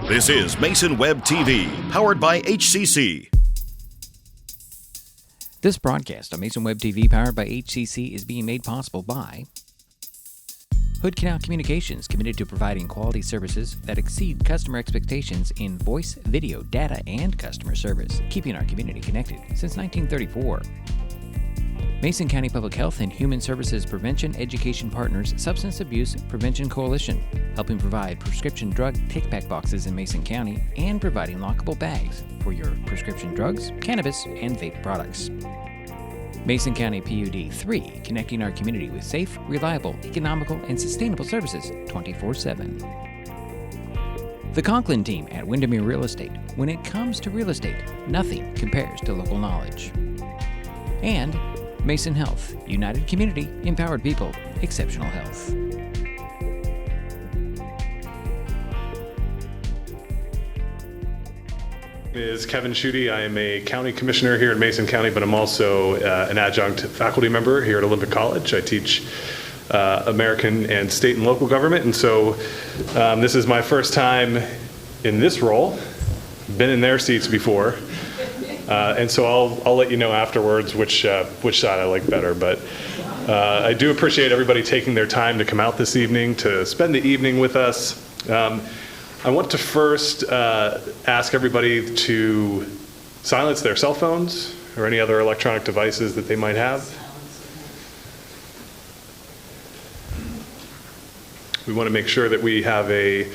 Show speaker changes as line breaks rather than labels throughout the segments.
This is Mason Web TV, powered by HCC.
This broadcast on Mason Web TV, powered by HCC, is being made possible by Hood Canal Communications, committed to providing quality services that exceed customer expectations in voice, video, data, and customer service, keeping our community connected since 1934. Mason County Public Health and Human Services Prevention Education Partners Substance Abuse Prevention Coalition, helping provide prescription drug take-back boxes in Mason County and providing lockable bags for your prescription drugs, cannabis, and vape products. Mason County PUD 3, connecting our community with safe, reliable, economical, and sustainable services 24/7. The Conklin team at Windermere Real Estate. When it comes to real estate, nothing compares to local knowledge. And Mason Health, united community, empowered people, exceptional health.
Is Kevin Shutty. I am a county commissioner here in Mason County, but I'm also an adjunct faculty member here at Olympic College. I teach American and state and local government, and so this is my first time in this role. Been in their seats before, and so I'll let you know afterwards which side I like better. But I do appreciate everybody taking their time to come out this evening to spend the evening with us. I want to first ask everybody to silence their cell phones or any other electronic devices that they might have. We want to make sure that we have a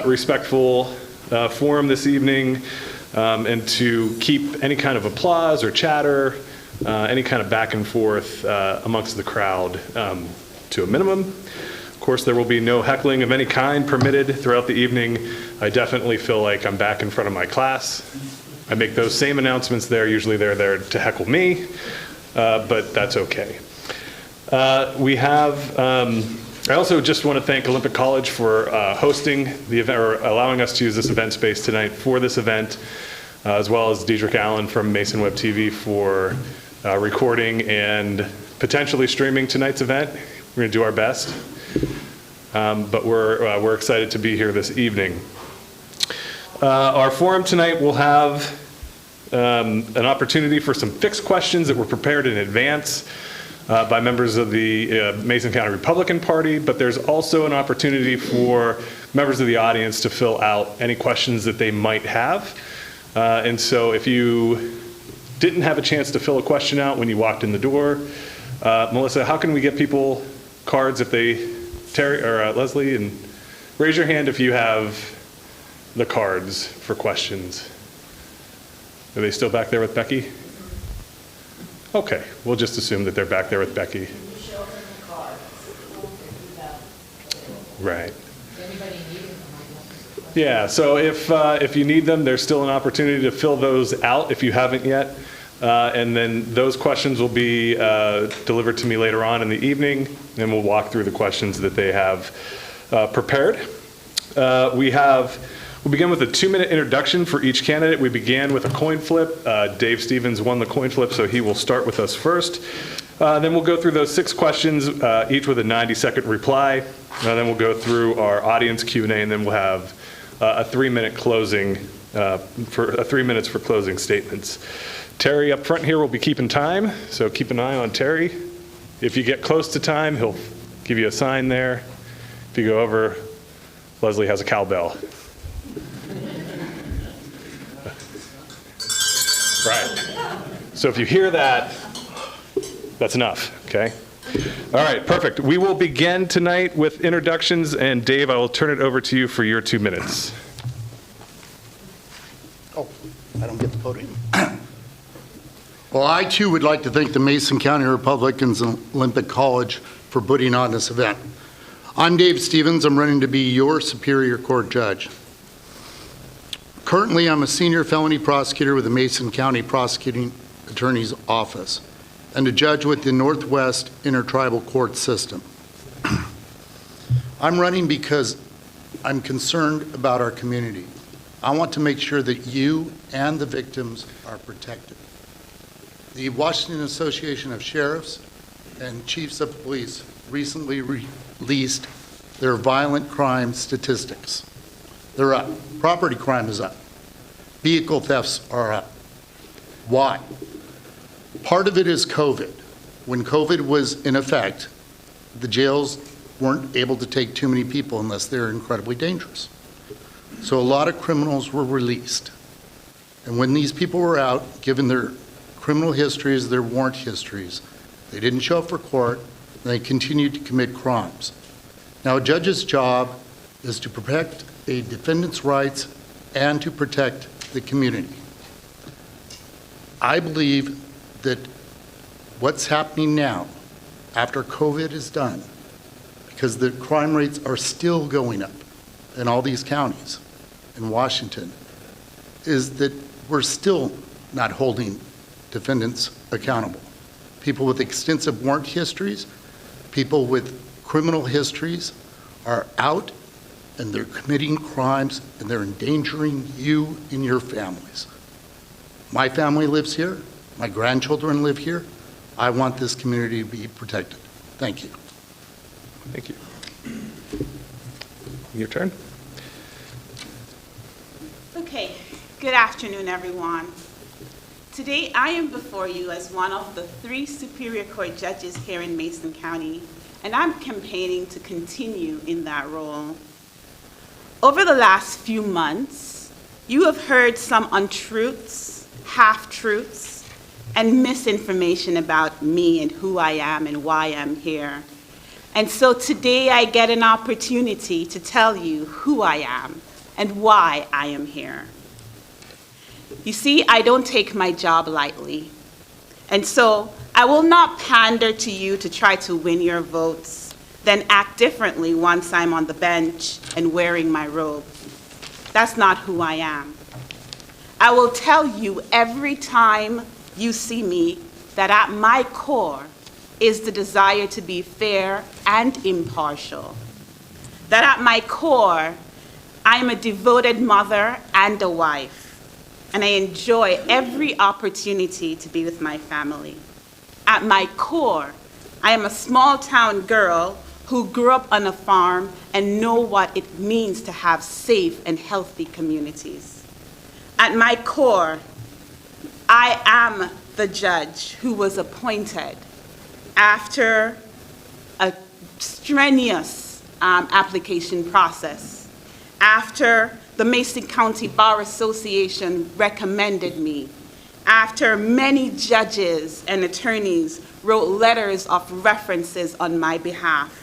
respectful forum this evening, and to keep any kind of applause or chatter, any kind of back and forth amongst the crowd to a minimum. Of course, there will be no heckling of any kind permitted throughout the evening. I definitely feel like I'm back in front of my class. I make those same announcements there. Usually they're there to heckle me, but that's okay. I also just want to thank Olympic College for hosting the event, or allowing us to use this event space tonight for this event, as well as Diedrich Allen from Mason Web TV for recording and potentially streaming tonight's event. We're going to do our best. But we're excited to be here this evening. Our forum tonight will have an opportunity for some fixed questions that were prepared in advance by members of the Mason County Republican Party, but there's also an opportunity for members of the audience to fill out any questions that they might have. And so if you didn't have a chance to fill a question out when you walked in the door, Melissa, how can we get people cards if they... Terry or Leslie, and raise your hand if you have the cards for questions. Are they still back there with Becky? Okay, we'll just assume that they're back there with Becky.
Can you show them the cards if you have available?
Right.
Does anybody need them?
Yeah, so if you need them, there's still an opportunity to fill those out if you haven't yet. And then those questions will be delivered to me later on in the evening, and we'll walk through the questions that they have prepared. We'll begin with a 2-minute introduction for each candidate. We began with a coin flip. Dave Stevens won the coin flip, so he will start with us first. Then we'll go through those 6 questions, each with a 90-second reply. Then we'll go through our audience Q&A, and then we'll have a 3-minute closing, for 3 minutes for closing statements. Terry up front here will be keeping time, so keep an eye on Terry. If you get close to time, he'll give you a sign there. If you go over, Leslie has a cowbell. Right. So if you hear that, that's enough, okay? All right, perfect. We will begin tonight with introductions, and Dave, I will turn it over to you for your 2 minutes.
Oh, I don't get the podium. Well, I too would like to thank the Mason County Republicans and Olympic College for putting on this event. I'm Dave Stevens. I'm running to be your Superior Court judge. Currently, I'm a senior felony prosecutor with the Mason County Prosecuting Attorney's Office and a judge with the Northwest Intertribal Court System. I'm running because I'm concerned about our community. I want to make sure that you and the victims are protected. The Washington Association of Sheriffs and Chiefs of Police recently released their violent crime statistics. They're up. Property crime is up. Vehicle thefts are up. Why? Part of it is COVID. When COVID was in effect, the jails weren't able to take too many people unless they're incredibly dangerous. So a lot of criminals were released. And when these people were out, given their criminal histories, their warrant histories, they didn't show up for court, and they continued to commit crimes. Now, a judge's job is to protect a defendant's rights and to protect the community. I believe that what's happening now, after COVID is done, because the crime rates are still going up in all these counties in Washington, is that we're still not holding defendants accountable. People with extensive warrant histories, people with criminal histories are out and they're committing crimes and they're endangering you and your families. My family lives here. My grandchildren live here. I want this community to be protected. Thank you.
Thank you. Your turn.
Okay, good afternoon, everyone. Today, I am before you as one of the 3 Superior Court judges here in Mason County, and I'm campaigning to continue in that role. Over the last few months, you have heard some untruths, half-truths, and misinformation about me and who I am and why I'm here. And so today I get an opportunity to tell you who I am and why I am here. You see, I don't take my job lightly. And so I will not pander to you to try to win your votes, then act differently once I'm on the bench and wearing my robe. That's not who I am. I will tell you every time you see me that at my core is the desire to be fair and impartial. That at my core, I am a devoted mother and a wife, and I enjoy every opportunity to be with my family. At my core, I am a small town girl who grew up on a farm and know what it means to have safe and healthy communities. At my core, I am the judge who was appointed after a strenuous application process, after the Mason County Bar Association recommended me, after many judges and attorneys wrote letters of references on my behalf.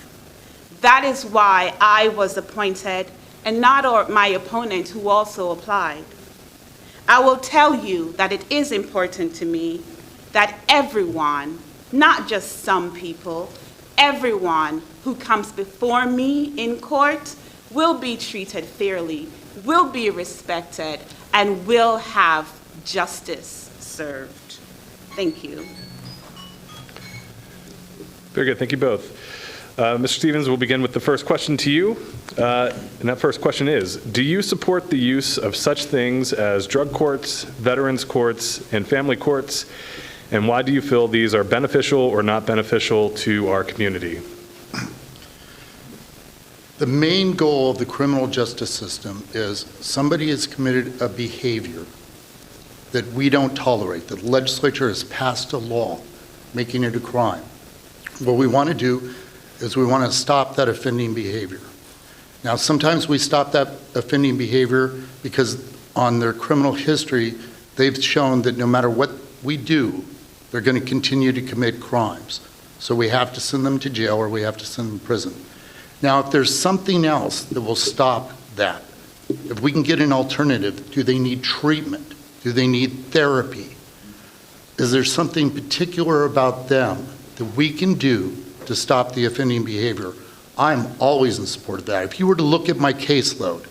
That is why I was appointed, and not my opponent who also applied. I will tell you that it is important to me that everyone, not just some people, everyone who comes before me in court will be treated fairly, will be respected, and will have justice served. Thank you.
Very good. Thank you both. Mr. Stevens, we'll begin with the first question to you. And that first question is, do you support the use of such things as drug courts, veterans courts, and family courts? And why do you feel these are beneficial or not beneficial to our community?
The main goal of the criminal justice system is somebody has committed a behavior that we don't tolerate. The legislature has passed a law making it a crime. What we want to do is we want to stop that offending behavior. Now, sometimes we stop that offending behavior because on their criminal history, they've shown that no matter what we do, they're going to continue to commit crimes. So we have to send them to jail or we have to send them to prison. Now, if there's something else that will stop that, if we can get an alternative, do they need treatment? Do they need therapy? Is there something particular about them that we can do to stop the offending behavior? I'm always in support of that. If you were to look at my caseload,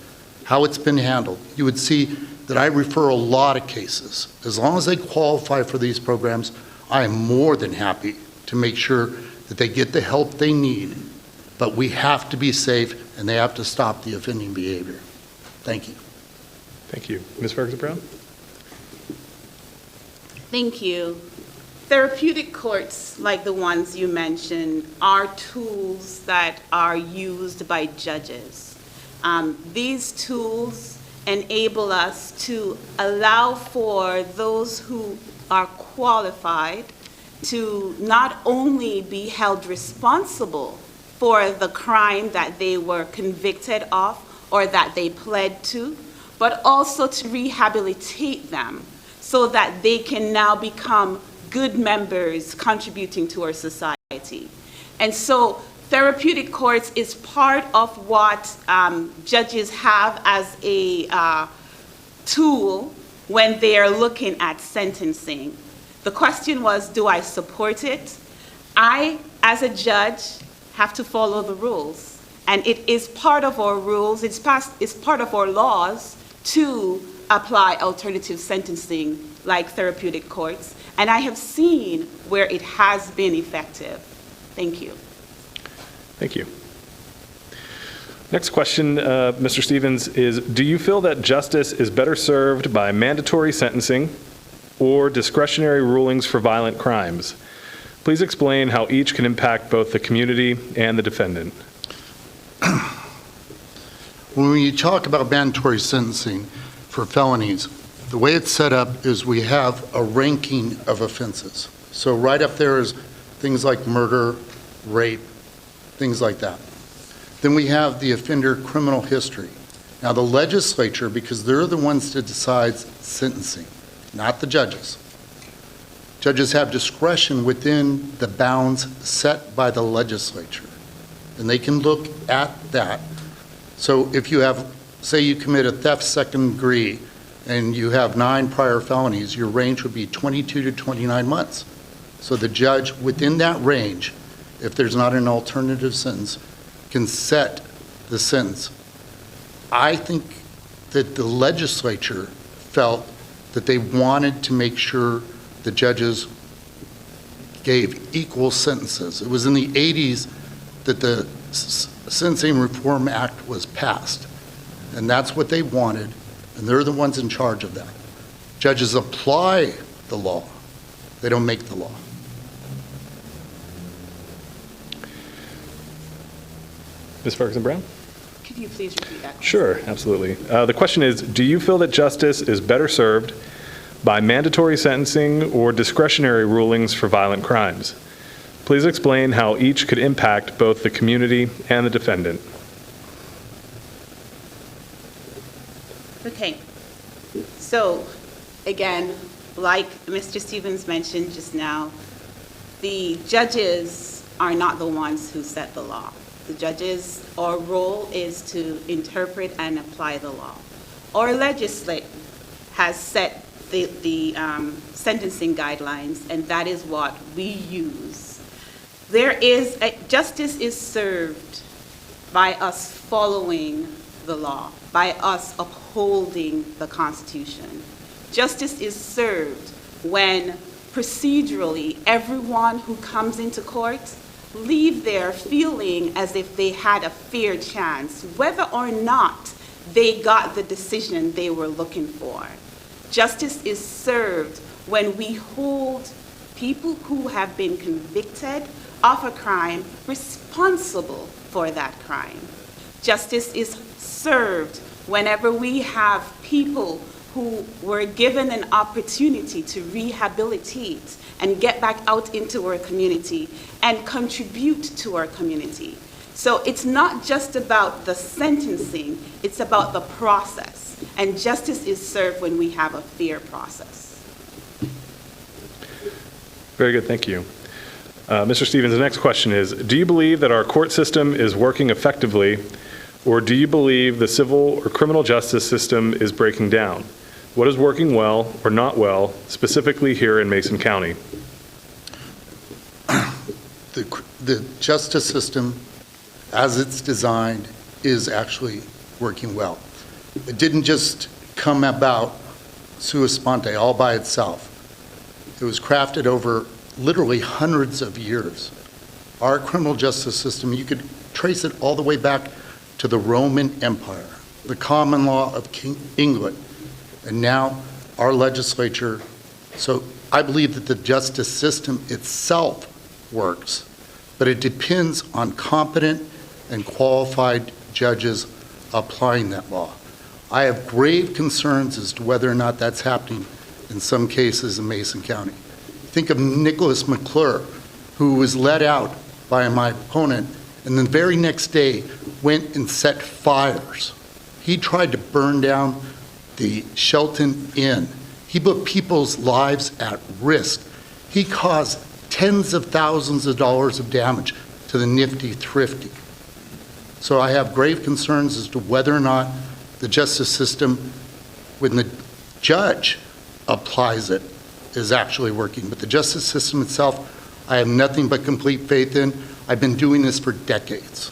how it's been handled, you would see that I refer a lot of cases. As long as they qualify for these programs, I am more than happy to make sure that they get the help they need. But we have to be safe and they have to stop the offending behavior. Thank you.
Thank you. Ms. Ferguson-Brown?
Thank you. Therapeutic courts, like the ones you mentioned, are tools that are used by judges. These tools enable us to allow for those who are qualified to not only be held responsible for the crime that they were convicted of or that they pled to, but also to rehabilitate them so that they can now become good members contributing to our society. And so therapeutic courts is part of what judges have as a tool when they are looking at sentencing. The question was, do I support it? I, as a judge, have to follow the rules. And it is part of our rules, it's part of our laws to apply alternative sentencing like therapeutic courts. And I have seen where it has been effective. Thank you.
Thank you. Next question, Mr. Stevens, is do you feel that justice is better served by mandatory sentencing or discretionary rulings for violent crimes? Please explain how each can impact both the community and the defendant.
When you talk about mandatory sentencing for felonies, the way it's set up is we have a ranking of offenses. So right up there is things like murder, rape, things like that. Then we have the offender criminal history. Now the legislature, because they're the ones that decide sentencing, not the judges. Judges have discretion within the bounds set by the legislature, and they can look at that. So if you have, say you commit a theft second degree and you have 9 prior felonies, your range would be 22 to 29 months. So the judge within that range, if there's not an alternative sentence, can set the sentence. I think that the legislature felt that they wanted to make sure the judges gave equal sentences. It was in the 80s that the Sentencing Reform Act was passed, and that's what they wanted, and they're the ones in charge of that. Judges apply the law. They don't make the law.
Ms. Ferguson-Brown?
Could you please repeat that question?
Sure, absolutely. The question is, do you feel that justice is better served by mandatory sentencing or discretionary rulings for violent crimes? Please explain how each could impact both the community and the defendant.
Okay. So, again, like Mr. Stevens mentioned just now, the judges are not the ones who set the law. The judges, our role is to interpret and apply the law. Our legislature has set the sentencing guidelines, and that is what we use. Justice is served by us following the law, by us upholding the Constitution. Justice is served when procedurally everyone who comes into court leave there feeling as if they had a fair chance, whether or not they got the decision they were looking for. Justice is served when we hold people who have been convicted of a crime responsible for that crime. Justice is served whenever we have people who were given an opportunity to rehabilitate and get back out into our community and contribute to our community. So it's not just about the sentencing, it's about the process. And justice is served when we have a fair process.
Very good, thank you. Mr. Stevens, the next question is, do you believe that our court system is working effectively, or do you believe the civil or criminal justice system is breaking down? What is working well or not well, specifically here in Mason County?
The justice system, as it's designed, is actually working well. It didn't just come about sua sponte, all by itself. It was crafted over literally hundreds of years. Our criminal justice system, you could trace it all the way back to the Roman Empire, the common law of King England, and now our legislature. So I believe that the justice system itself works, but it depends on competent and qualified judges applying that law. I have grave concerns as to whether or not that's happening in some cases in Mason County. Think of Nicholas McClure, who was let out by my opponent, and the very next day went and set fires. He tried to burn down the Shelton Inn. He put people's lives at risk. He caused tens of thousands of dollars of damage to the nifty thrifty. So I have grave concerns as to whether or not the justice system, when the judge applies it, is actually working. But the justice system itself, I have nothing but complete faith in. I've been doing this for decades.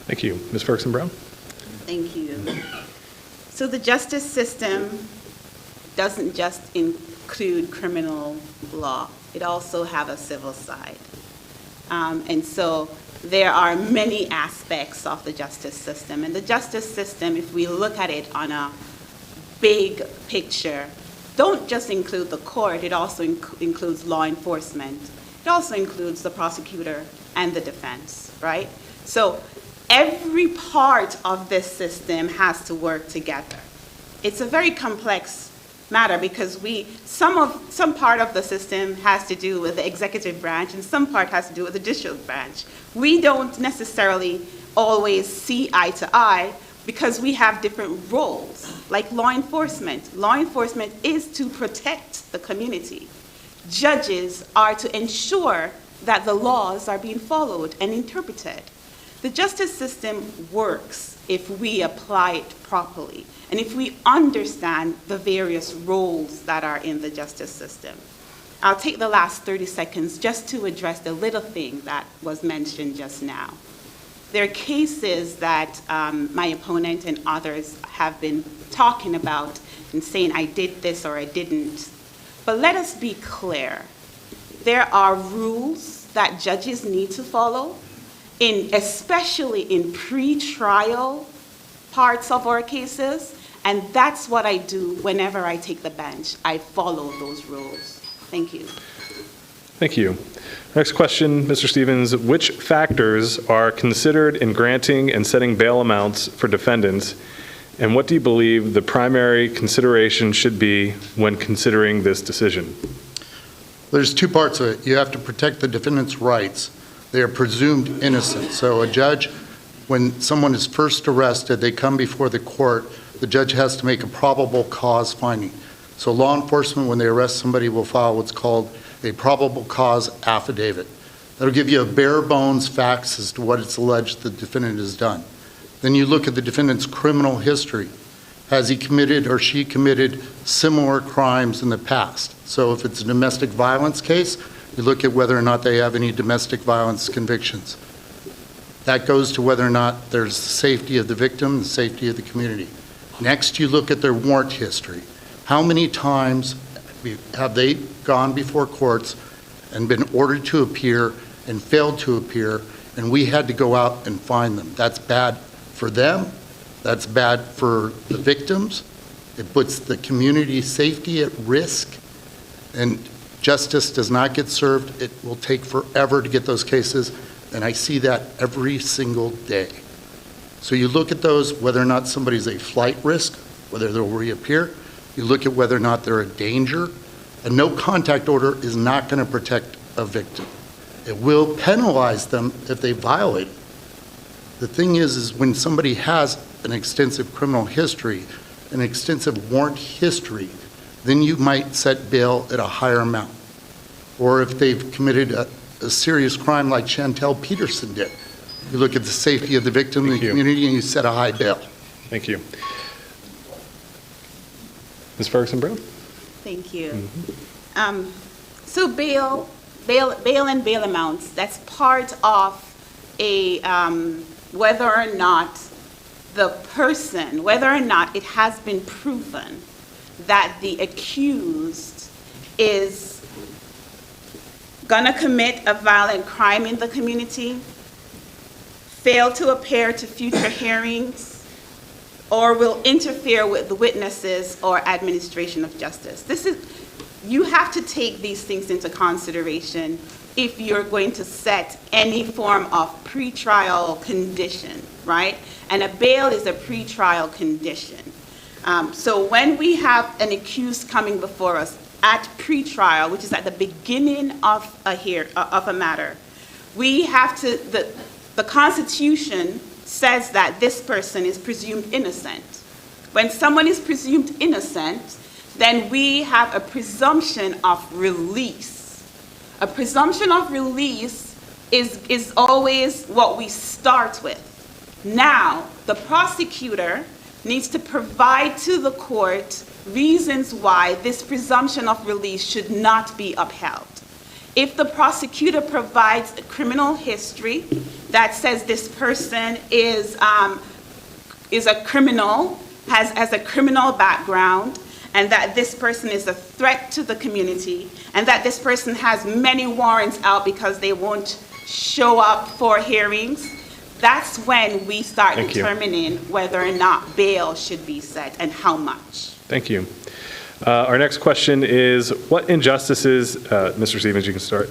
Thank you. Ms. Ferguson-Brown?
Thank you. So the justice system doesn't just include criminal law. It also has a civil side. And so there are many aspects of the justice system. And the justice system, if we look at it on a big picture, don't just include the court, it also includes law enforcement. It also includes the prosecutor and the defense, right? So every part of this system has to work together. It's a very complex matter because some part of the system has to do with the executive branch and some part has to do with the judicial branch. We don't necessarily always see eye to eye because we have different roles, like law enforcement. Law enforcement is to protect the community. Judges are to ensure that the laws are being followed and interpreted. The justice system works if we apply it properly and if we understand the various roles that are in the justice system. I'll take the last 30 seconds just to address the little thing that was mentioned just now. There are cases that my opponent and others have been talking about and saying, I did this or I didn't. But let us be clear. There are rules that judges need to follow, especially in pre-trial parts of our cases, and that's what I do whenever I take the bench. I follow those rules. Thank you.
Thank you. Next question, Mr. Stevens. Which factors are considered in granting and setting bail amounts for defendants, and what do you believe the primary consideration should be when considering this decision?
There's two parts of it. You have to protect the defendant's rights. They are presumed innocent. So a judge, when someone is first arrested, they come before the court, the judge has to make a probable cause finding. So law enforcement, when they arrest somebody, will file what's called a probable cause affidavit. That'll give you a bare bones facts as to what it's alleged the defendant has done. Then you look at the defendant's criminal history. Has he committed or she committed similar crimes in the past? So if it's a domestic violence case, you look at whether or not they have any domestic violence convictions. That goes to whether or not there's the safety of the victim, the safety of the community. Next, you look at their warrant history. How many times have they gone before courts and been ordered to appear and failed to appear, and we had to go out and find them? That's bad for them. That's bad for the victims. It puts the community safety at risk, and justice does not get served. It will take forever to get those cases, and I see that every single day. So you look at those, whether or not somebody's a flight risk, whether they'll reappear. You look at whether or not they're a danger. A no contact order is not going to protect a victim. It will penalize them if they violate it. The thing is when somebody has an extensive criminal history, an extensive warrant history, then you might set bail at a higher amount. Or if they've committed a serious crime like Chantel Peterson did, you look at the safety of the victim and the community and you set a high bail.
Thank you. Ms. Ferguson-Brown?
Thank you. So bail and bail amounts, that's part of a whether or not it has been proven that the accused is gonna commit a violent crime in the community, fail to appear to future hearings, or will interfere with the witnesses or administration of justice. You have to take these things into consideration if you're going to set any form of pretrial condition, right? And a bail is a pretrial condition. So when we have an accused coming before us at pretrial, which is at the beginning of a matter, we have to, the Constitution says that this person is presumed innocent. When someone is presumed innocent, then we have a presumption of release. A presumption of release is always what we start with. Now, the prosecutor needs to provide to the court reasons why this presumption of release should not be upheld. If the prosecutor provides a criminal history that says this person is a criminal, has a criminal background, and that this person is a threat to the community, and that this person has many warrants out because they won't show up for hearings, that's when we start determining whether or not bail should be set and how much.
Thank you. Our next question is, what injustices, Mr. Stevens, you can start.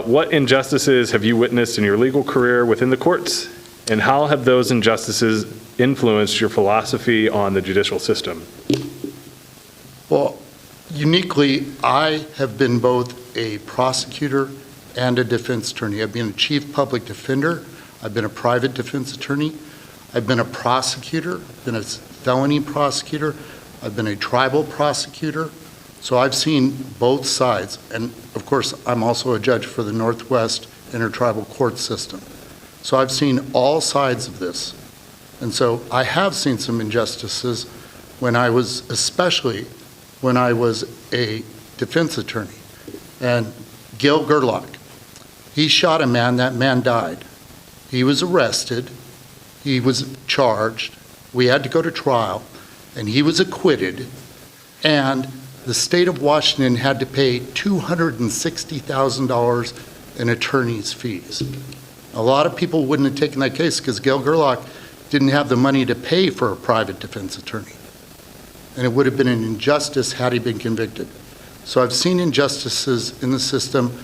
What injustices have you witnessed in your legal career within the courts, and how have those injustices influenced your philosophy on the judicial system?
Well, uniquely, I have been both a prosecutor and a defense attorney. I've been a chief public defender. I've been a private defense attorney. I've been a prosecutor, been a felony prosecutor. I've been a tribal prosecutor. So I've seen both sides. And of course, I'm also a judge for the Northwest Intertribal Court System. So I've seen all sides of this. And so I have seen some injustices especially when I was a defense attorney. And Gil Gerlach, he shot a man, that man died. He was arrested, he was charged, we had to go to trial, and he was acquitted, and the state of Washington had to pay $260,000 in attorney's fees. A lot of people wouldn't have taken that case because Gil Gerlach didn't have the money to pay for a private defense attorney. And it would have been an injustice had he been convicted. So I've seen injustices in the system.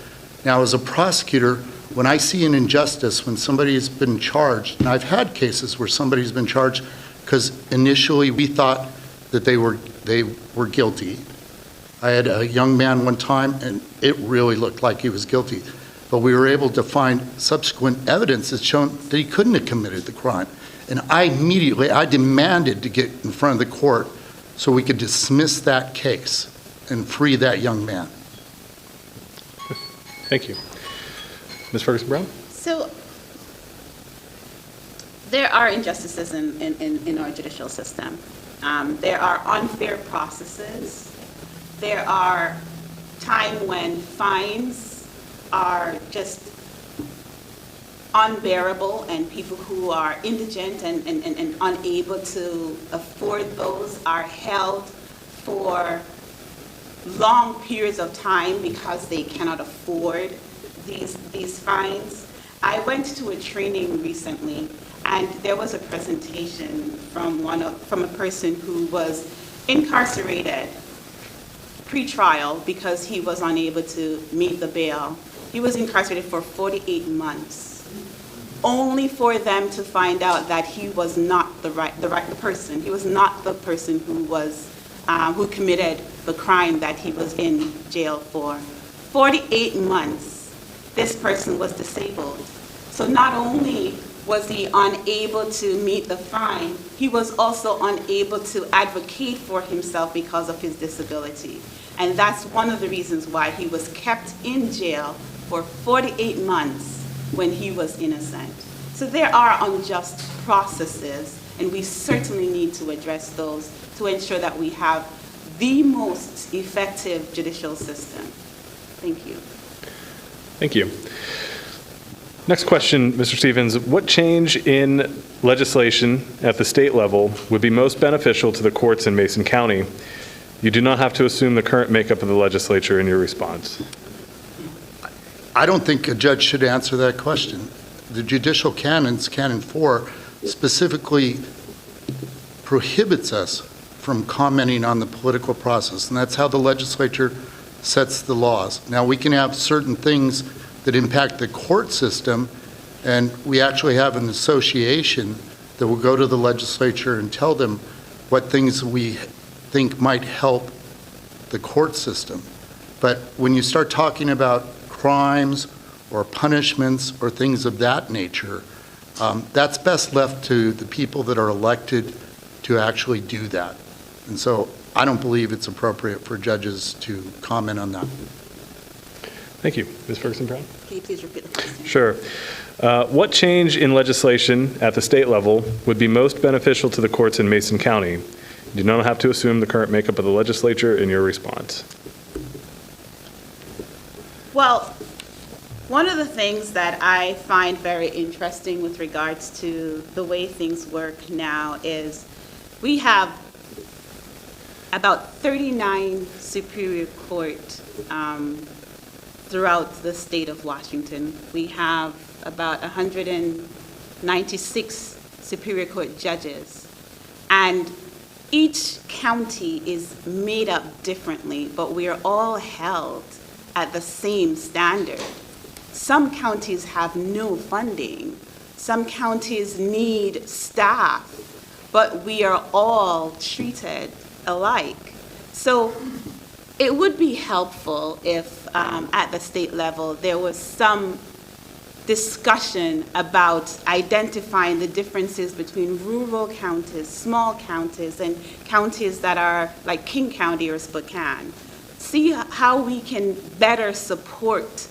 Now, as a prosecutor, when I see an injustice, when somebody's been charged, and I've had cases where somebody's been charged because initially we thought that they were guilty. I had a young man one time, and it really looked like he was guilty. But we were able to find subsequent evidence that's shown that he couldn't have committed the crime. And I demanded to get in front of the court so we could dismiss that case and free that young man.
Thank you. Ms. Ferguson-Brown?
So there are injustices in our judicial system. There are unfair processes. There are times when fines are just unbearable, and people who are indigent and unable to afford those are held for long periods of time because they cannot afford these fines. I went to a training recently, and there was a presentation from a person who was incarcerated pre-trial because he was unable to meet the bail. He was incarcerated for 48 months, only for them to find out that he was not the person. He was not the person who who committed the crime that he was in jail for. 48 months. This person was disabled. So not only was he unable to meet the fine, he was also unable to advocate for himself because of his disability. And that's one of the reasons why he was kept in jail for 48 months when he was innocent. So there are unjust processes, and we certainly need to address those to ensure that we have the most effective judicial system. Thank you.
Thank you. Next question, Mr. Stevens. What change in legislation at the state level would be most beneficial to the courts in Mason County? You do not have to assume the current makeup of the legislature in your response.
I don't think a judge should answer that question. The judicial canons, Canon 4, specifically prohibits us from commenting on the political process, and that's how the legislature sets the laws. Now, we can have certain things that impact the court system, and we actually have an association that will go to the legislature and tell them what things we think might help the court system. But when you start talking about crimes or punishments or things of that nature, that's best left to the people that are elected to actually do that. And so I don't believe it's appropriate for judges to comment on that.
Thank you. Ms. Ferguson-Brown?
Can you please repeat the question?
Sure. What change in legislation at the state level would be most beneficial to the courts in Mason County? You do not have to assume the current makeup of the legislature in your response.
Well, one of the things that I find very interesting with regards to the way things work now is we have about 39 Superior Court throughout the state of Washington. We have about 196 Superior Court judges, and each county is made up differently, but we are all held at the same standard. Some counties have no funding. Some counties need staff, but we are all treated alike. So it would be helpful if at the state level there was some discussion about identifying the differences between rural counties, small counties, and counties that are like King County or Spokane. See how we can better support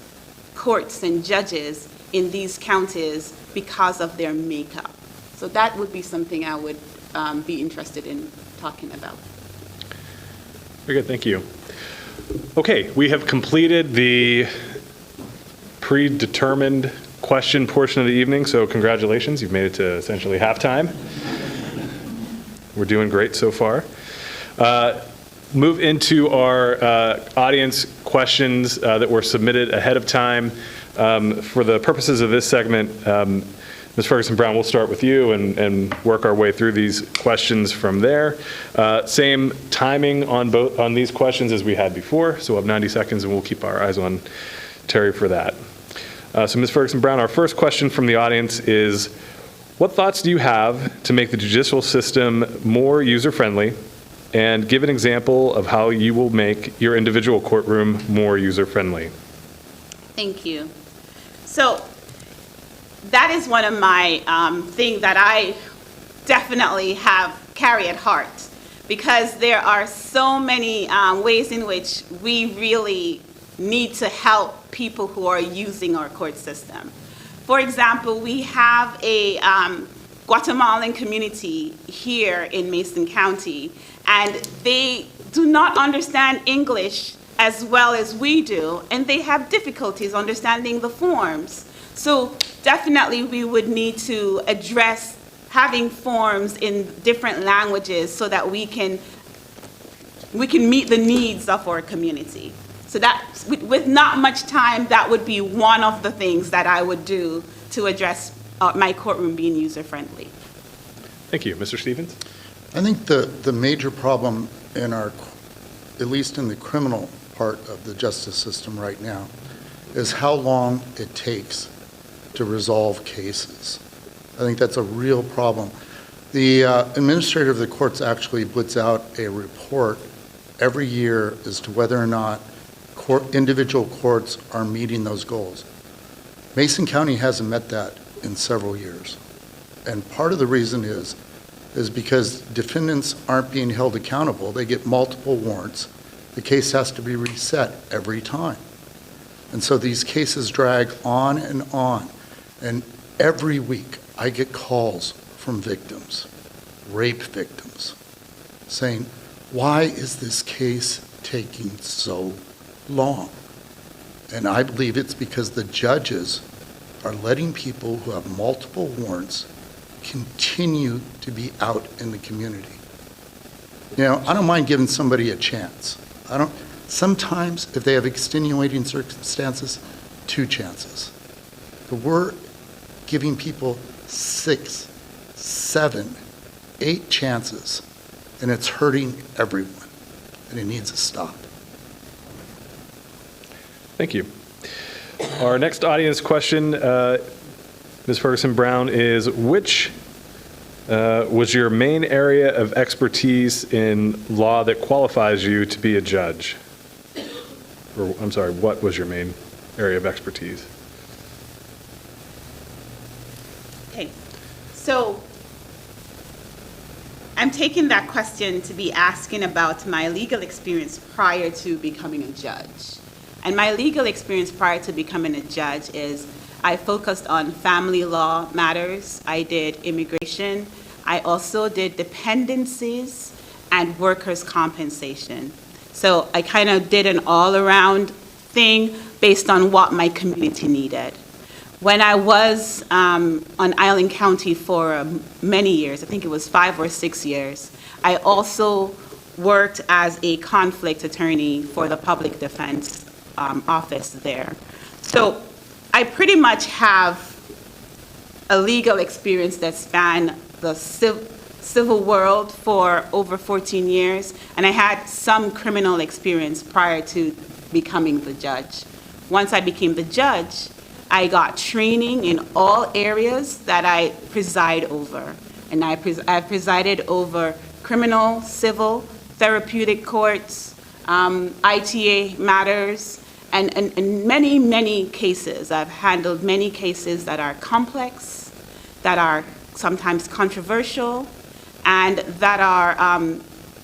courts and judges in these counties because of their makeup. So that would be something I would be interested in talking about.
Very good, thank you. Okay, we have completed the predetermined question portion of the evening, so congratulations, you've made it to essentially halftime. We're doing great so far. Move into our audience questions that were submitted ahead of time. For the purposes of this segment, Ms. Ferguson-Brown, we'll start with you and work our way through these questions from there. Same timing on these questions as we had before, so we'll have 90 seconds and we'll keep our eyes on Terry for that. So Ms. Ferguson-Brown, our first question from the audience is, what thoughts do you have to make the judicial system more user-friendly, and give an example of how you will make your individual courtroom more user-friendly?
Thank you. So that is one of my things that I definitely carry at heart, because there are so many ways in which we really need to help people who are using our court system. For example, we have a Guatemalan community here in Mason County, and they do not understand English as well as we do, and they have difficulties understanding the forms. So definitely we would need to address having forms in different languages so that we can meet the needs of our community. So that, with not much time, that would be one of the things that I would do to address my courtroom being user-friendly.
Thank you. Mr. Stevens?
I think the major problem in our, at least in the criminal part of the justice system right now, is how long it takes to resolve cases. I think that's a real problem. The administrator of the courts actually puts out a report every year as to whether or not individual courts are meeting those goals. Mason County hasn't met that in several years. And part of the reason is because defendants aren't being held accountable. They get multiple warrants. The case has to be reset every time. And so these cases drag on. And every week I get calls from victims, rape victims, saying, why is this case taking so long? And I believe it's because the judges are letting people who have multiple warrants continue to be out in the community. You know, I don't mind giving somebody a chance. Sometimes if they have extenuating circumstances, 2 chances. But we're giving people 6, 7, 8 chances, and it's hurting everyone, and it needs to stop.
Thank you. Our next audience question, Ms. Ferguson Brown, is which was your main area of expertise in law that qualifies you to be a judge? Or, I'm sorry, what was your main area of expertise?
Okay, so I'm taking that question to be asking about my legal experience prior to becoming a judge. And my legal experience prior to becoming a judge is I focused on family law matters. I did immigration. I also did dependencies and workers' compensation. So I kind of did an all-around thing based on what my community needed. When I was on Island County for many years, I think it was 5 or 6 years, I also worked as a conflict attorney for the public defense office there. So I pretty much have a legal experience that spanned the civil world for over 14 years, and I had some criminal experience prior to becoming the judge. Once I became the judge, I got training in all areas that I preside over. And I presided over criminal, civil, therapeutic courts, ITA matters, and many, many cases. I've handled many cases that are complex, that are sometimes controversial, and that are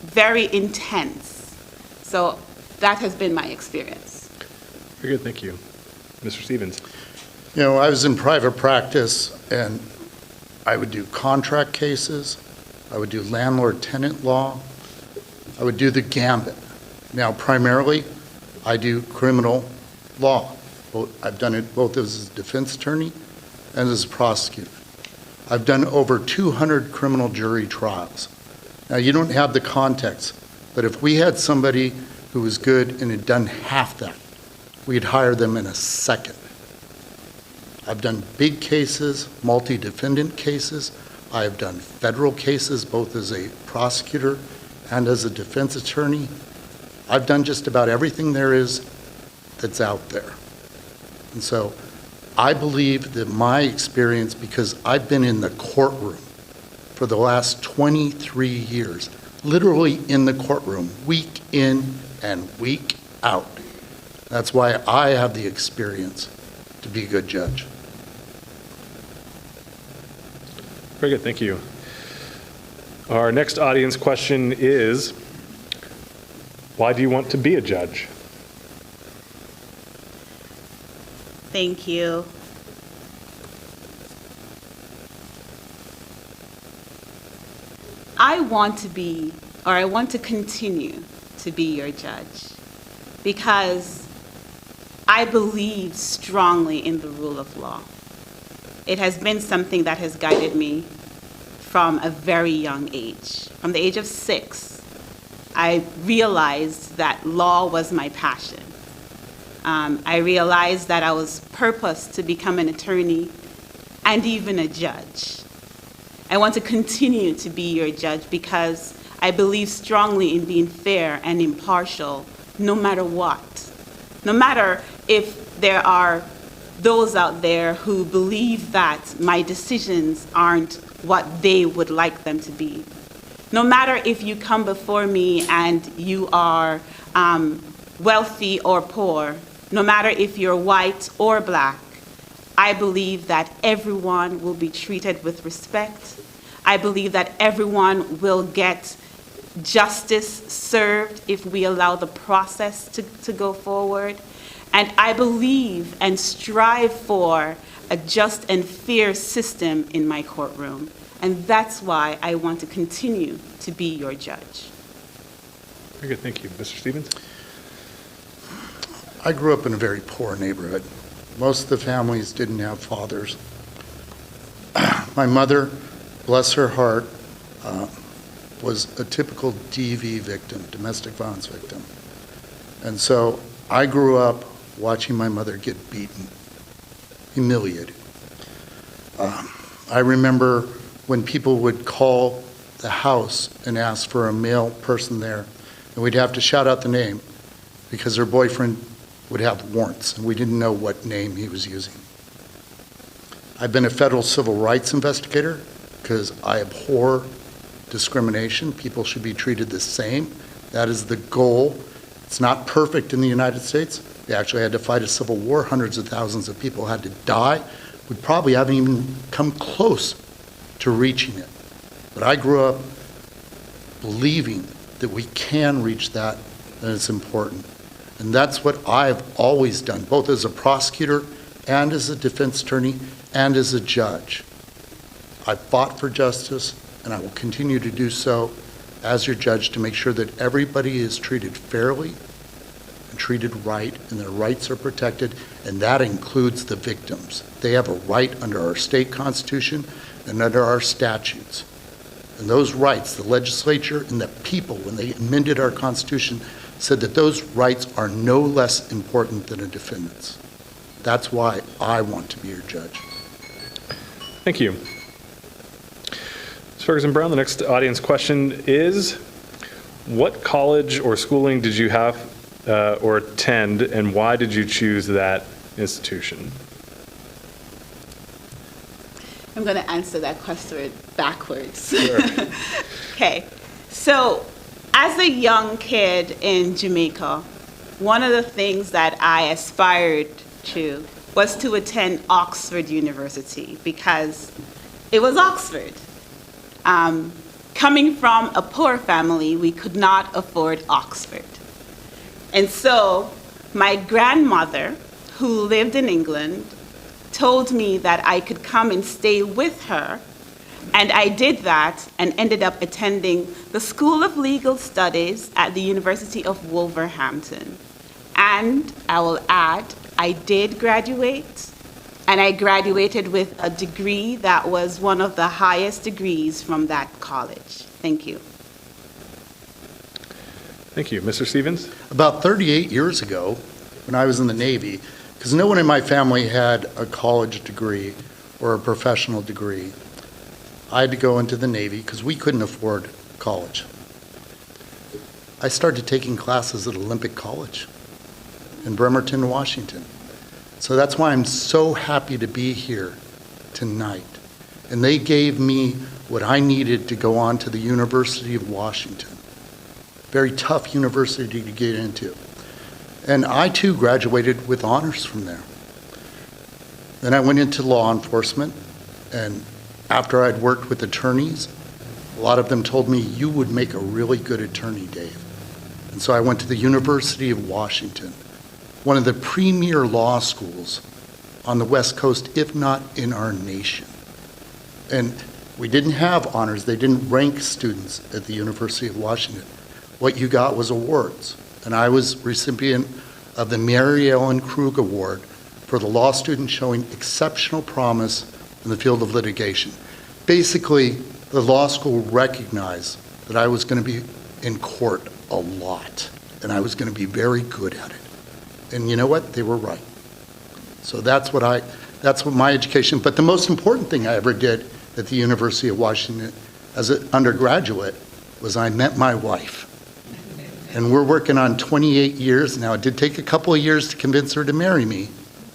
very intense. So that has been my experience.
Very good, thank you. Mr. Stevens.
You know, I was in private practice, and I would do contract cases, I would do landlord-tenant law, I would do the gambit. Now, primarily, I do criminal law. I've done it both as a defense attorney and as a prosecutor. I've done over 200 criminal jury trials. Now, you don't have the context, but if we had somebody who was good and had done half that, we'd hire them in a second. I've done big cases, multi-defendant cases. I have done federal cases, both as a prosecutor and as a defense attorney. I've done just about everything there is that's out there. And so I believe that my experience, because I've been in the courtroom for the last 23 years, literally in the courtroom, week in and week out. That's why I have the experience to be a good judge.
Very good, thank you. Our next audience question is, why do you want to be a judge?
Thank you. I want to continue to be your judge because I believe strongly in the rule of law. It has been something that has guided me from a very young age. From the age of 6, I realized that law was my passion. I realized that I was purposed to become an attorney and even a judge. I want to continue to be your judge because I believe strongly in being fair and impartial no matter what. No matter if there are those out there who believe that my decisions aren't what they would like them to be. No matter if you come before me and you are wealthy or poor, no matter if you're white or black, I believe that everyone will be treated with respect. I believe that everyone will get justice served if we allow the process to go forward. And I believe and strive for a just and fair system in my courtroom. And that's why I want to continue to be your judge.
Very good, thank you. Mr. Stevens?
I grew up in a very poor neighborhood. Most of the families didn't have fathers. My mother, bless her heart, was a typical DV victim, domestic violence victim. And so I grew up watching my mother get beaten, humiliated. I remember when people would call the house and ask for a male person there, and we'd have to shout out the name because her boyfriend would have warrants, and we didn't know what name he was using. I've been a federal civil rights investigator because I abhor discrimination. People should be treated the same. That is the goal. It's not perfect in the United States. We actually had to fight a civil war. Hundreds of thousands of people had to die. We probably haven't even come close to reaching it. But I grew up believing that we can reach that, and it's important. And that's what I've always done, both as a prosecutor and as a defense attorney and as a judge. I fought for justice, and I will continue to do so as your judge to make sure that everybody is treated fairly and treated right, and their rights are protected, and that includes the victims. They have a right under our state constitution and under our statutes. And those rights, the legislature and the people, when they amended our Constitution, said that those rights are no less important than a defendant's. That's why I want to be your judge.
Thank you. Ms. Ferguson-Brown, the next audience question is, what college or schooling did you have or attend, and why did you choose that institution?
I'm going to answer that question backwards.
Sure.
Okay, so as a young kid in Jamaica, one of the things that I aspired to was to attend Oxford University because it was Oxford. Coming from a poor family, we could not afford Oxford. And so my grandmother, who lived in England, told me that I could come and stay with her. And I did that and ended up attending the School of Legal Studies at the University of Wolverhampton. And I will add, I did graduate, and I graduated with a degree that was one of the highest degrees from that college. Thank you.
Thank you. Mr. Stevens?
About 38 years ago, when I was in the Navy, because no one in my family had a college degree or a professional degree, I had to go into the Navy because we couldn't afford college. I started taking classes at Olympic College in Bremerton, Washington. So that's why I'm so happy to be here tonight. And they gave me what I needed to go on to the University of Washington. Very tough university to get into. And I too graduated with honors from there. Then I went into law enforcement, and after I'd worked with attorneys, a lot of them told me, you would make a really good attorney, Dave. And so I went to the University of Washington, one of the premier law schools on the West Coast, if not in our nation. And we didn't have honors. They didn't rank students at the University of Washington. What you got was awards. And I was recipient of the Mary Ellen Krug Award for the law student showing exceptional promise in the field of litigation. Basically, the law school recognized that I was going to be in court a lot, and I was going to be very good at it. And you know what? They were right. So that's what my education, but the most important thing I ever did at the University of Washington as an undergraduate was I met my wife. And we're working on 28 years now. It did take a couple of years to convince her to marry me,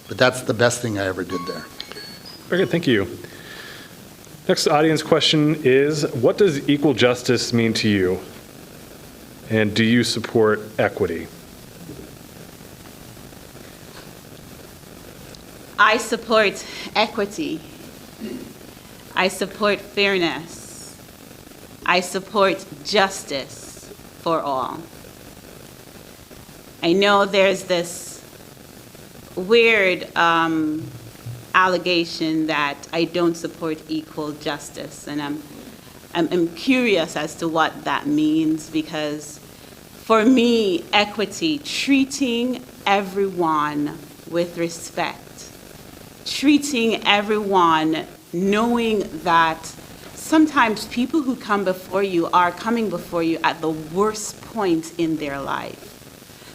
but that's the best thing I ever did there.
Very good, thank you. Next audience question is, what does equal justice mean to you? And do you support equity?
I support equity. I support fairness. I support justice for all. I know there's this weird allegation that I don't support equal justice, and I'm curious as to what that means, because for me, equity, treating everyone with respect, treating everyone knowing that sometimes people who come before you are coming before you at the worst point in their life.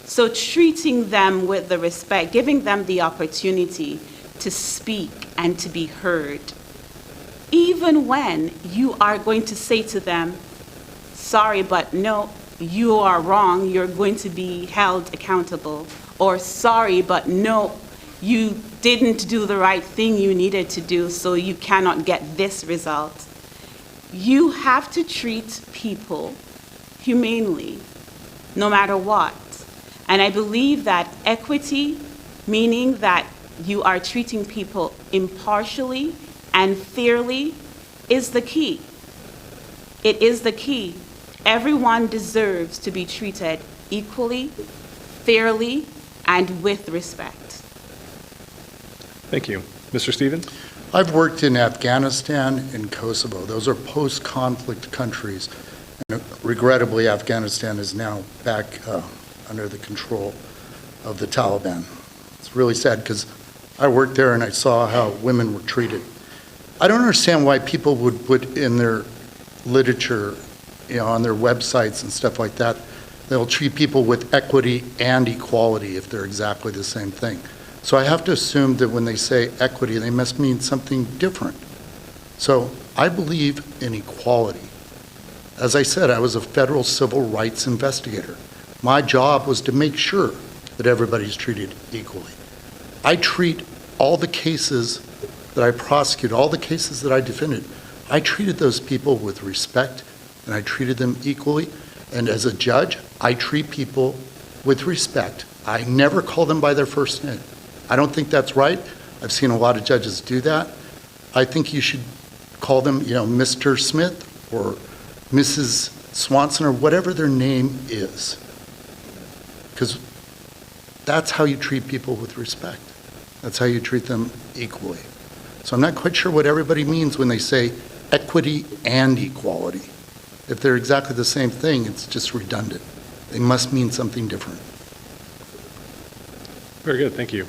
So treating them with the respect, giving them the opportunity to speak and to be heard, even when you are going to say to them, sorry, but no, you are wrong, you're going to be held accountable, or sorry, but no, you didn't do the right thing you needed to do, so you cannot get this result. You have to treat people humanely, no matter what. And I believe that equity, meaning that you are treating people impartially and fairly, is the key. It is the key. Everyone deserves to be treated equally, fairly, and with respect.
Thank you. Mr. Stevens?
I've worked in Afghanistan and Kosovo. Those are post-conflict countries. And regrettably, Afghanistan is now back under the control of the Taliban. It's really sad because I worked there and I saw how women were treated. I don't understand why people would put in their literature, on their websites and stuff like that, they'll treat people with equity and equality if they're exactly the same thing. So I have to assume that when they say equity, they must mean something different. So I believe in equality. As I said, I was a federal civil rights investigator. My job was to make sure that everybody's treated equally. I treat all the cases that I prosecute, all the cases that I defended, I treated those people with respect and I treated them equally. And as a judge, I treat people with respect. I never call them by their first name. I don't think that's right. I've seen a lot of judges do that. I think you should call them, Mr. Smith or Mrs. Swanson or whatever their name is. Because that's how you treat people with respect. That's how you treat them equally. So I'm not quite sure what everybody means when they say equity and equality. If they're exactly the same thing, it's just redundant. They must mean something different.
Very good, thank you.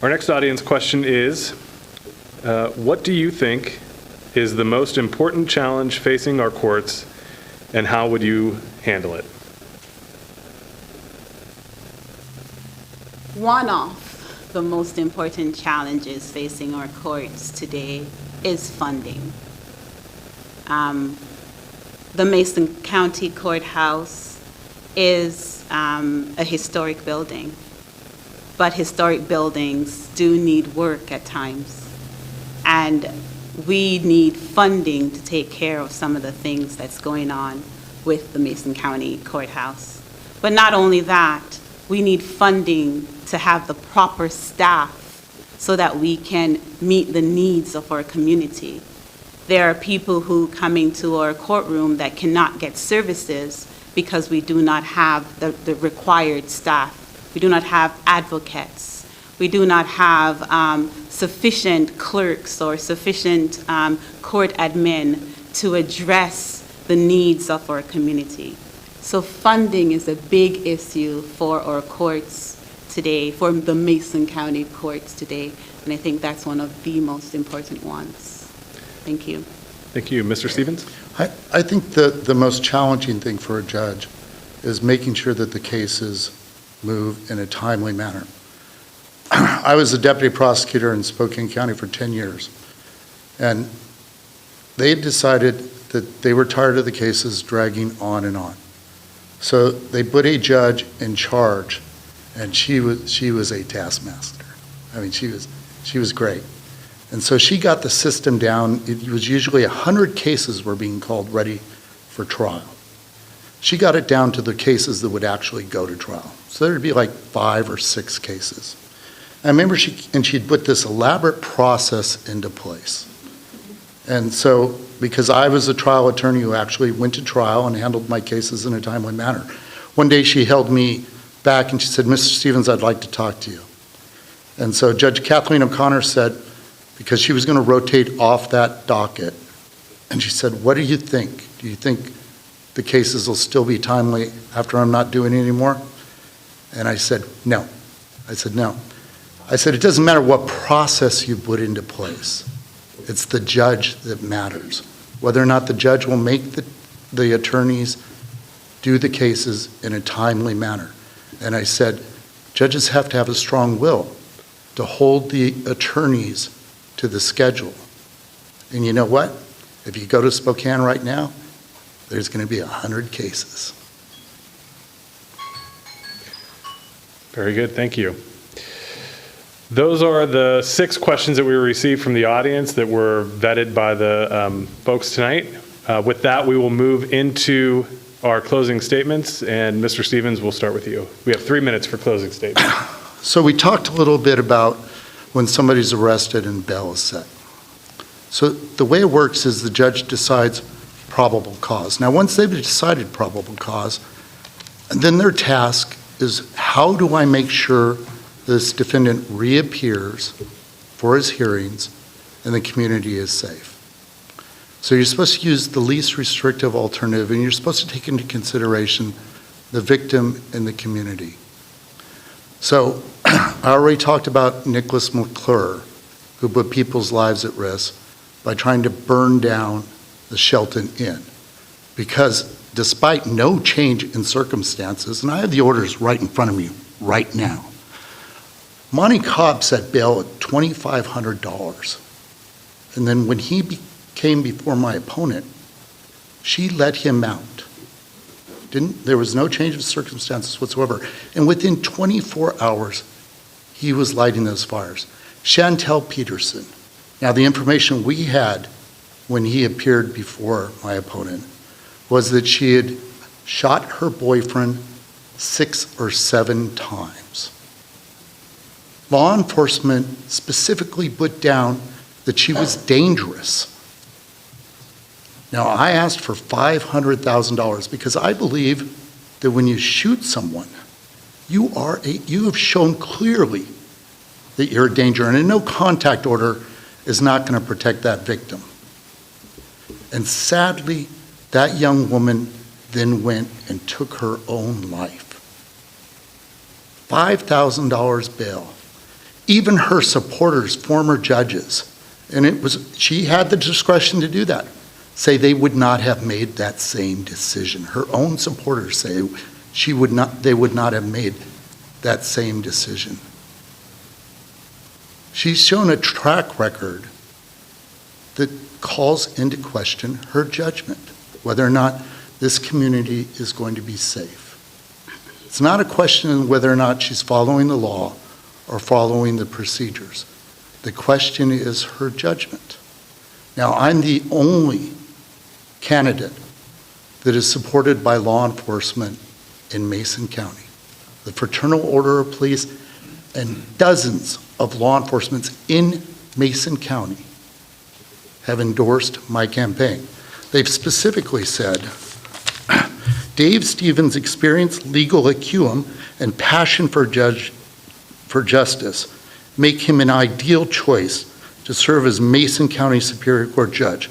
Our next audience question is, what do you think is the most important challenge facing our courts, and how would you handle it?
One of the most important challenges facing our courts today is funding. The Mason County Courthouse is a historic building, but historic buildings do need work at times. And we need funding to take care of some of the things that's going on with the Mason County Courthouse. But not only that, we need funding to have the proper staff so that we can meet the needs of our community. There are people who come into our courtroom that cannot get services because we do not have the required staff. We do not have advocates. We do not have sufficient clerks or sufficient court admin to address the needs of our community. So funding is a big issue for our courts today, for the Mason County courts today, and I think that's one of the most important ones. Thank you.
Thank you. Mr. Stevens?
I think the most challenging thing for a judge is making sure that the cases move in a timely manner. I was a deputy prosecutor in Spokane County for 10 years, and they decided that they were tired of the cases dragging on and on. So they put a judge in charge, and she was a taskmaster. I mean, she was great. And so she got the system down. It was usually 100 cases were being called ready for trial. She got it down to the cases that would actually go to trial. So there'd be like 5 or 6 cases. I remember she'd put this elaborate process into place. And so, because I was a trial attorney who actually went to trial and handled my cases in a timely manner, one day she held me back and she said, "Mr. Stevens, I'd like to talk to you." And so Judge Kathleen O'Connor said, because she was going to rotate off that docket, and she said, "What do you think? Do you think the cases will still be timely after I'm not doing it anymore?" And I said, "No." I said, "No." I said, "It doesn't matter what process you put into place. It's the judge that matters. Whether or not the judge will make the attorneys do the cases in a timely manner." And I said, judges have to have a strong will to hold the attorneys to the schedule. And you know what? If you go to Spokane right now, there's going to be 100 cases.
Very good, thank you. Those are the 6 questions that we received from the audience that were vetted by the folks tonight. With that, we will move into our closing statements, and Mr. Stevens, we'll start with you. We have 3 minutes for closing statements.
So we talked a little bit about when somebody's arrested and bail is set. So the way it works is the judge decides probable cause. Now, once they've decided probable cause, then their task is, how do I make sure this defendant reappears for his hearings and the community is safe? So you're supposed to use the least restrictive alternative, and you're supposed to take into consideration the victim and the community. So I already talked about Nicholas McClure, who put people's lives at risk by trying to burn down the Shelton Inn. Because despite no change in circumstances, and I have the orders right in front of me right now, Monty Cobb set bail at $2,500. And then when he came before my opponent, she let him out. There was no change of circumstances whatsoever. And within 24 hours, he was lighting those fires. Chantel Peterson. Now, the information we had when he appeared before my opponent was that she had shot her boyfriend 6 or 7 times. Law enforcement specifically put down that she was dangerous. Now, I asked for $500,000 because I believe that when you shoot someone, you have shown clearly that you're a danger, and a no contact order is not going to protect that victim. And sadly, that young woman then went and took her own life. $5,000 bail. Even her supporters, former judges, and she had the discretion to do that, say they would not have made that same decision. Her own supporters say they would not have made that same decision. She's shown a track record that calls into question her judgment, whether or not this community is going to be safe. It's not a question of whether or not she's following the law or following the procedures. The question is her judgment. Now, I'm the only candidate that is supported by law enforcement in Mason County. The Fraternal Order of Police and dozens of law enforcement in Mason County have endorsed my campaign. They've specifically said, Dave Stevens' experience, legal acumen, and passion for justice make him an ideal choice to serve as Mason County Superior Court judge.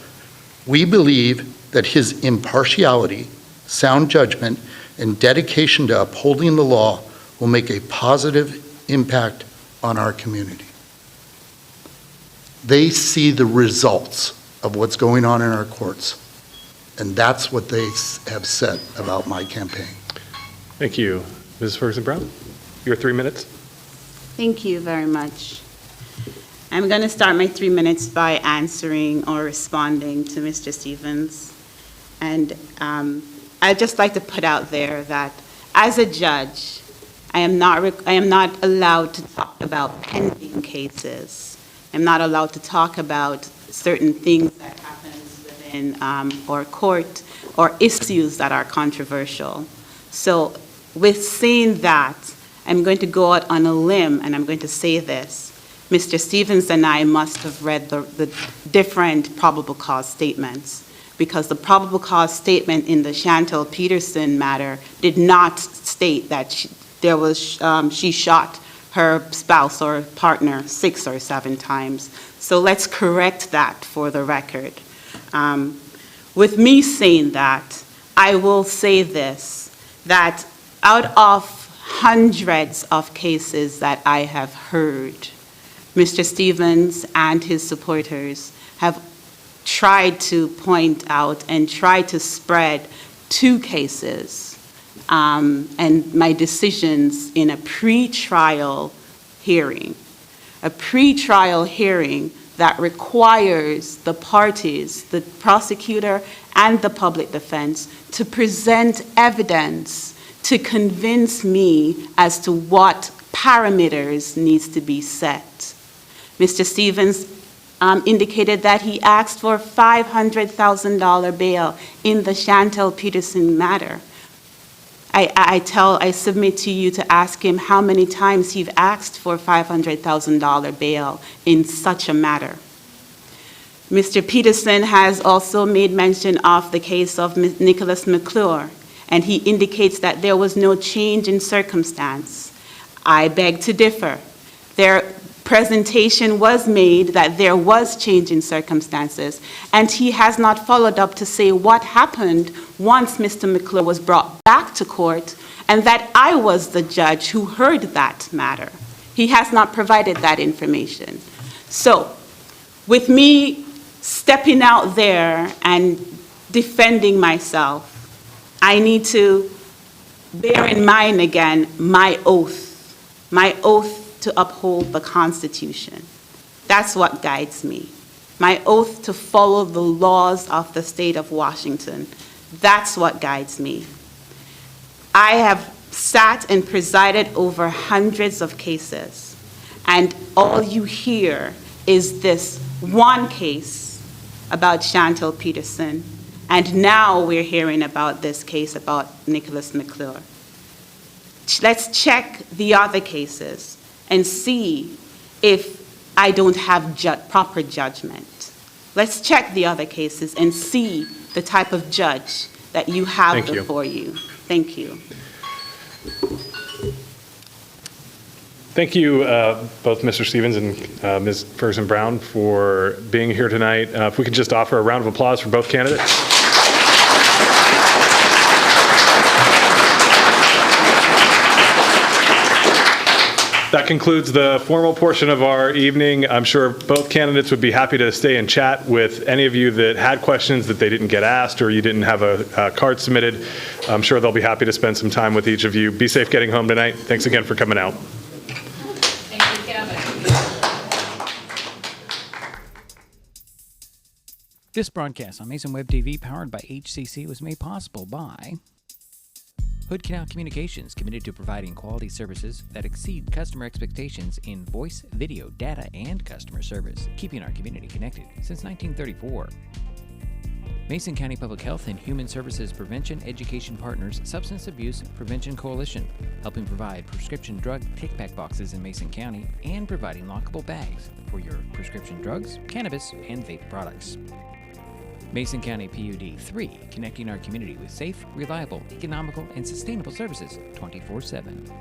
We believe that his impartiality, sound judgment, and dedication to upholding the law will make a positive impact on our community. They see the results of what's going on in our courts, and that's what they have said about my campaign.
Thank you. Ms. Ferguson-Brown, your 3 minutes.
Thank you very much. I'm going to start my 3 minutes by answering or responding to Mr. Stevens. And I'd just like to put out there that as a judge, I am not allowed to talk about pending cases. I'm not allowed to talk about certain things that happens within our court or issues that are controversial. So with saying that, I'm going to go out on a limb and I'm going to say this. Mr. Stevens and I must have read the different probable cause statements, because the probable cause statement in the Chantel Peterson matter did not state that she shot her spouse or partner 6 or 7 times. So let's correct that for the record. With me saying that, I will say this, that out of hundreds of cases that I have heard, Mr. Stevens and his supporters have tried to point out and try to spread 2 cases and my decisions in a pre-trial hearing. A pre-trial hearing that requires the parties, the prosecutor and the public defense, to present evidence to convince me as to what parameters needs to be set. Mr. Stevens indicated that he asked for $500,000 bail in the Chantel Peterson matter. I submit to you to ask him how many times he's asked for $500,000 bail in such a matter. Mr. Peterson has also made mention of the case of Nicholas McClure, and he indicates that there was no change in circumstance. I beg to differ. Their presentation was made that there was change in circumstances, and he has not followed up to say what happened once Mr. McClure was brought back to court, and that I was the judge who heard that matter. He has not provided that information. So, with me stepping out there and defending myself, I need to bear in mind again my oath to uphold the Constitution. That's what guides me. My oath to follow the laws of the state of Washington. That's what guides me. I have sat and presided over hundreds of cases, and all you hear is this one case about Chantel Peterson, and now we're hearing about this case about Nicholas McClure. Let's check the other cases and see if I don't have proper judgment. Let's check the other cases and see the type of judge that you have before you. Thank you.
Thank you, both Mr. Stevens and Ms. Ferguson-Brown, for being here tonight. If we could just offer a round of applause for both candidates. That concludes the formal portion of our evening. I'm sure both candidates would be happy to stay and chat with any of you that had questions that they didn't get asked or you didn't have a card submitted. I'm sure they'll be happy to spend some time with each of you. Be safe getting home tonight. Thanks again for coming out.
Thank you, Kevin.
This broadcast on Mason Web TV, powered by HCC, was made possible by Hood Canal Communications, committed to providing quality services that exceed customer expectations in voice, video, data, and customer service, keeping our community connected since 1934. Mason County Public Health and Human Services Prevention Education Partners Substance Abuse Prevention Coalition, helping provide prescription drug take-back boxes in Mason County and providing lockable bags for your prescription drugs, cannabis, and vape products. Mason County PUD 3, connecting our community with safe, reliable, economical, and sustainable services 24/7.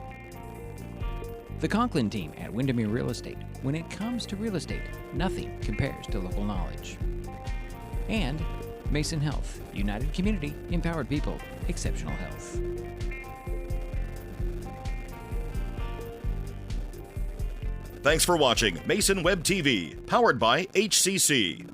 The Conklin team at Windermere Real Estate. When it comes to real estate, nothing compares to local knowledge. And Mason Health, united community, empowered people, exceptional health.
Thanks for watching Mason Web TV, powered by HCC.